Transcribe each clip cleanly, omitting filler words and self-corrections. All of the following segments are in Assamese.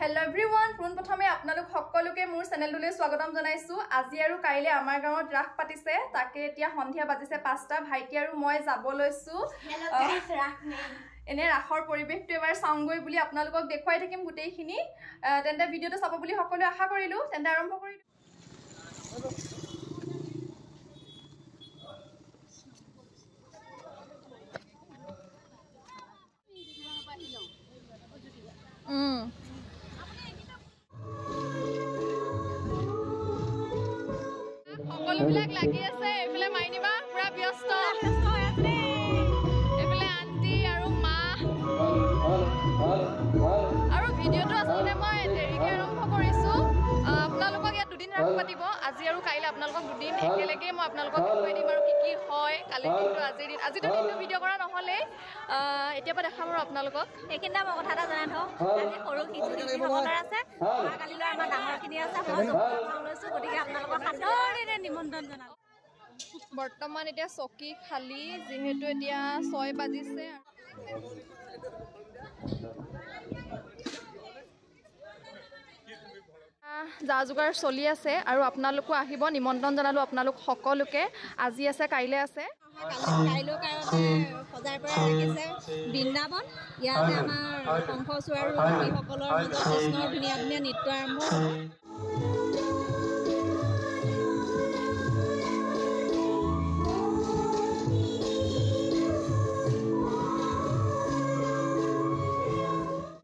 Hello everyone, পুন প্ৰথমে আপোনালোক সকলোকে মোৰ চেনেলটোলৈ স্বাগতম জনাইছো। আজি আৰু কাইলে আমাৰ গাঁৱত ৰাস পাতিছে, তাকে এতিয়া সন্ধিয়া বাজিছে 5টা। ভাইটি আৰু মই যাব লৈছো। হেল্ল গাইস, ৰাস নাই। এনে ৰাসৰ পৰিবেশটো এবাৰ চাওঁগৈ বুলি আপোনালোকক দেখুৱাই থাকিম গোটেইখিনি। তেন্তে ভিডিওটো চাব বুলি সকলোৱে আশা কৰিলো। তেন্তে আৰম্ভ কৰি দিওঁ। সকলোবিলাক লাগি আছে। এইফালে মাইনিবা পুৰা ব্যস্ত হৈ আছে। এইফালে আন্টি আৰু মা। আৰু ভিডিওটো আচলতে মই দেৰিকৈ আৰম্ভ কৰিছোঁ। আপোনালোকক ইয়াত দুদিন ৰাস পাতিব, আজি আৰু কাইলৈ আপোনালোকক দুদিন একেলগে মই আপোনালোকক দেখুৱাই দিম আৰু কি হয় কালি দিনটো আজিৰ দিনটো ভিডিঅ' কৰা নহ'লে এতিয়াৰ পৰা দেখাম আৰু আপোনালোকক। এইখিনিতে মই কথা এটা জনাই থওঁ, আজি সৰু শিশুসকলৰ আছে, কালিলৈ আমাৰ ডাঙৰখিনি আছে। মই লৈছোঁ, গতিকে আপোনালোকক সাদৰেৰে নিমন্ত্ৰণ জনালোঁ। বৰ্তমান এতিয়া চকী খালী, যিহেতু এতিয়া 6 বাজিছে। যা যোগাৰ চলি আছে আৰু আপোনালোকো আহিব, নিমন্ত্ৰণ জনালোঁ আপোনালোক সকলোকে। আজি আছে, কাইলৈ আছে। কাইলৈৰ কাৰণে সজাই পৰাই ৰাখিছে বৃন্দাবন। ইয়াতে আমাৰ শংখচূড় আৰু ৰুক্মিণীসকলৰ মাজত কৃষ্ণৰ ধুনীয়া ধুনীয়া নৃত্য আৰম্ভ হ'ব।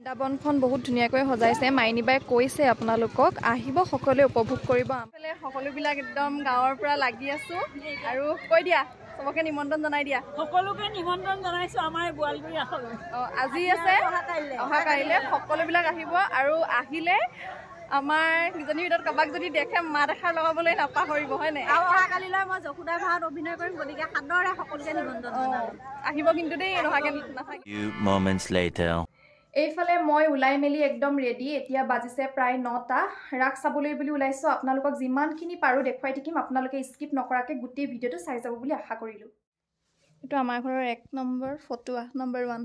বৃন্দাবনখন বহুত ধুনীয়াকৈ সজাইছে। মাইনিবাই কৈছে আপোনালোকক আহিব, সকলোৱে উপভোগ কৰিব। আনফালে সকলোবিলাক একদম গাঁৱৰ পৰা লাগি আছোঁ। আৰু কৈ দিয়া, চবকে নিমন্ত্ৰণ জনাই দিয়া। সকলোকে নিমন্ত্ৰণ জনাইছোঁ আমাৰ গোৱালগুৰি ৰাসলৈ। আজি আছে, অহা কাইলৈ সকলোবিলাক আহিব। আৰু আহিলে আমাৰ কিজনীৰ ভিতৰত কাৰোবাক যদি দেখে মাত এষাৰ লগাবলৈ নাপাহৰিব, হয় নাই? আৰু অহা কালিলৈ মই যশোদা ভাৰত অভিনয় কৰিম, গতিকে সাদৰে সকলোকে নিমন্ত্ৰণ জনালোঁ। আহিব কিন্তু দেই, নহাকে নাথাকে। এইফালে মই ওলাই মেলি একদম ৰেডি। এতিয়া বাজিছে প্ৰায় 9টা। ৰাস চাবলৈ বুলি ওলাইছোঁ। আপোনালোকক যিমানখিনি পাৰোঁ দেখুৱাই থাকিম। আপোনালোকে স্কিপ নকৰাকৈ গোটেই ভিডিঅ'টো চাই যাব বুলি আশা কৰিলোঁ। এইটো আমাৰ ঘৰৰ 1 নম্বৰ ফটো, নম্বৰ 1।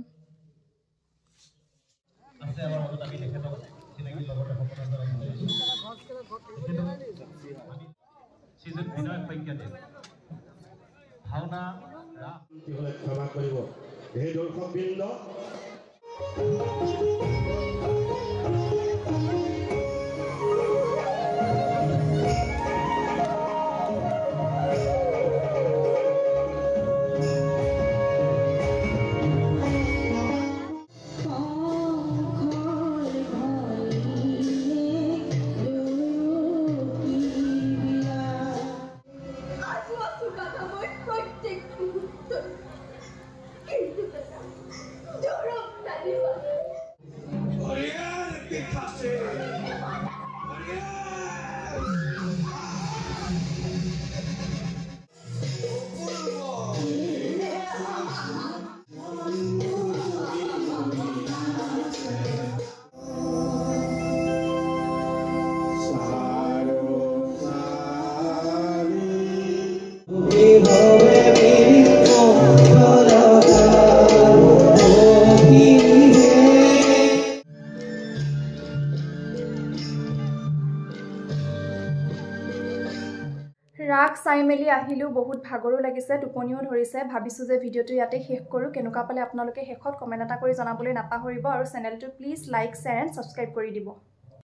ক্ষমা কৰিব সেই দৰ্শকবৃন্দ। ৰাস চাই মেলি আহিলোঁ, বহুত ভাগৰো লাগিছে, টোপনিও ধৰিছে। ভাবিছোঁ যে ভিডিঅ'টো ইয়াতে শেষ কৰোঁ। কেনেকুৱা পালে আপোনালোকে শেষত কমেণ্ট এটা কৰি জনাবলৈ নাপাহৰিব। আৰু চেনেলটো please like, share and subscribe কৰি দিব।